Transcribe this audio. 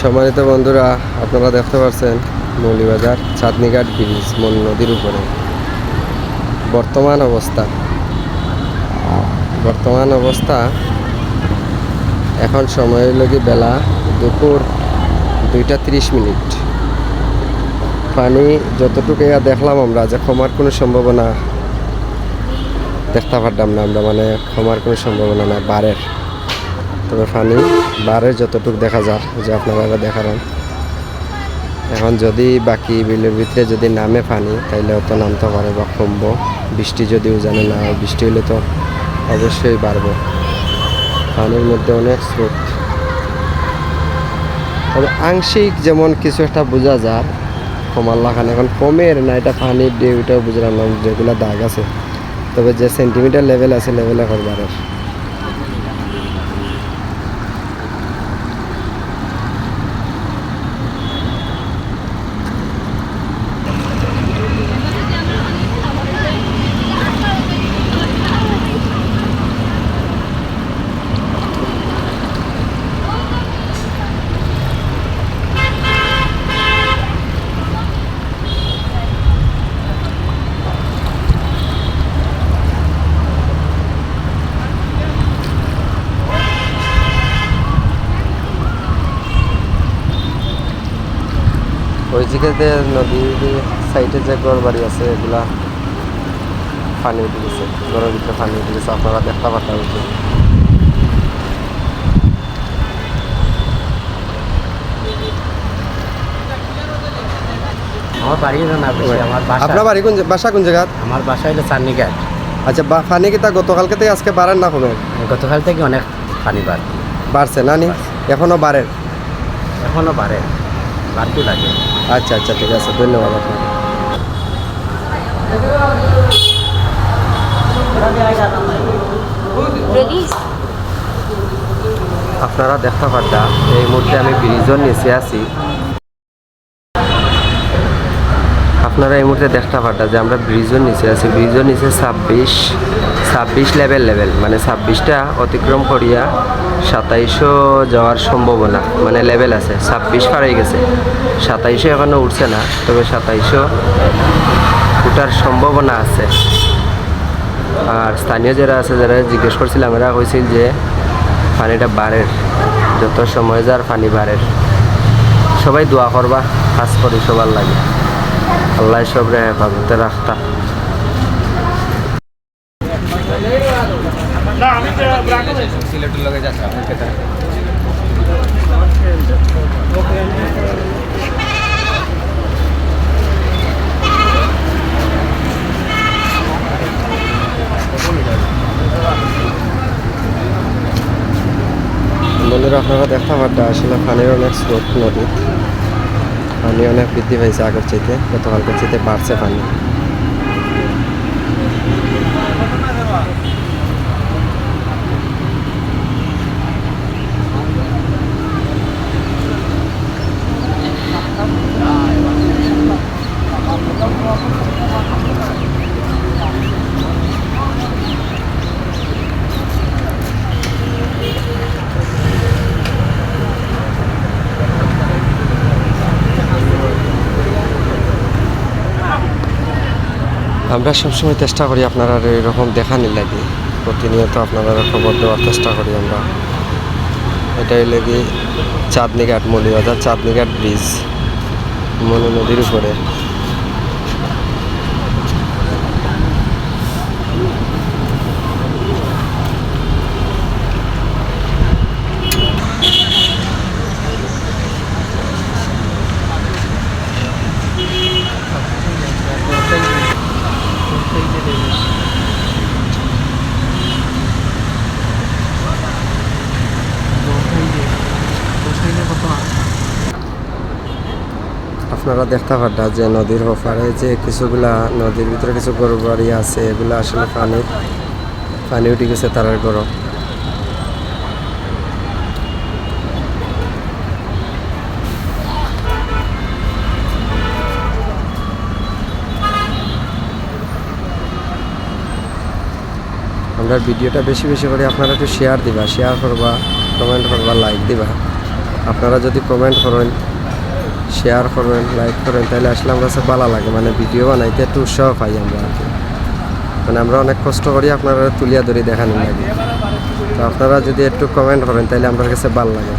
সম্মানিত বন্ধুরা, আপনারা দেখতে পাচ্ছেন মৌলভীবাজার চাঁদনীঘাট ব্রিজ মন নদীর উপরে বর্তমান অবস্থা এখন সময় হলো কি বেলা দুপুর 2:30। পানি যতটুকু দেখলাম আমরা যে ক্ষমার কোনো সম্ভাবনা দেখতে পারলাম না আমরা, মানে ক্ষমার কোনো সম্ভাবনা না বাড়ের। তবে পানি বাড়ের যতটুকু দেখা যায় যে আপনারা দেখালেন। এখন যদি বাকি বিলের ভিতরে যদি নামে পানি তাইলে হয়তো নামতে পারে বা কমবো। বৃষ্টি যদি উজানে না হয়, বৃষ্টি হলে তো অবশ্যই বাড়বো। পানির মধ্যে অনেক স্রোত, তবে আংশিক যেমন কিছু একটা বোঝা যায় কমার লাগান। এখন কমের না এটা পানির ঢেউটাও বুঝলাম না, যেগুলো দাগ আছে। তবে যে সেন্টিমিটার লেভেল আছে লেভেল এখন বাড়ের। ওই দিকে নদীর সাইডে যে ঘর বাড়ি আছে এগুলা পানি উঠে গেছে, ঘরের ভিতরে পানি উঠে গেছে, আপনারা দেখতে পারতেন। আমার বাড়ি না বেশি, আমার বাসা। আপনার বাড়ি কোন বাসা কোন জায়গা? আমার বাসা হলো চাঁদনীঘাট। আচ্ছা, পানি কি তা গতকালকে থেকে আজকে বাড়েন না কমেন? গতকাল থেকে অনেক পানি বাড়ছে না নি? এখনো বাড়েন? এখনো বাড়ে, বাড়তে লাগে। আচ্ছা আচ্ছা, ঠিক আছে, ধন্যবাদ আপনাকে। আপনারা দেখতে পারবেন এই মুহূর্তে আমি ব্রিজের নিচে আছি। আপনারা এই মুহূর্তে দেখতে পারবেন যে আমরা ব্রিজের নিচে আছি। ব্রিজের নিচে 26 লেভেল মানে 26টা অতিক্রম করিয়া 2700 যাওয়ার সম্ভাবনা, মানে লেভেল আছে। 26 পার হয়ে গেছে, 2700 এখনও উঠছে না, তবে 2700 উঠার সম্ভাবনা আছে। আর স্থানীয় যারা আছে, যারা জিজ্ঞেস করছিলাম, এরা কইছিল যে পানিটা বাড়ের, যত সময় যার পানি বাড়ের। সবাই দোয়া করবা, কাজ করি সবার লাগে, আল্লাহ সবরে হেফাজতে রাখতা। বন্ধুরা, আপনারা দেখতে পারবেন আসলে পানির অনেক স্রোত, নদী পানি অনেক বৃদ্ধি পাইছে আগের চাইতে, গতকালকের চাইতে বাড়ছে পানি। আমরা সবসময় চেষ্টা করি আপনারা এরকম দেখানি লাগে, প্রতিনিয়ত আপনারা খবর দেওয়ার চেষ্টা করি আমরা। এটাই লাগে চাঁদনীঘাট, মৌলভীবাজার চাঁদনীঘাট ব্রিজ মনু নদীর উপরে। আপনারা দেখতে পারবেন যে নদীর ওপারে যে কিছুগুলা নদীর ভিতরে কিছু গরু বাড়ি আছে, এগুলো আসলে পানি উঠে গেছে তারার গরু। আমরা ভিডিওটা বেশি বেশি করে আপনারা একটু শেয়ার দিবা, শেয়ার করবা, কমেন্ট করবা, লাইক দিবা। আপনারা যদি কমেন্ট করেন, শেয়ার করেন, লাইক করেন, তাহলে আসলে আমার কাছে ভালো লাগে, মানে ভিডিও বানাইতে একটু উৎসাহ পাই আমরা আর কি। মানে আমরা অনেক কষ্ট করি আপনারা তুলিয়া ধরে দেখানোর লাগে। তো আপনারা যদি একটু কমেন্ট করেন তাহলে আমার কাছে ভালো লাগে।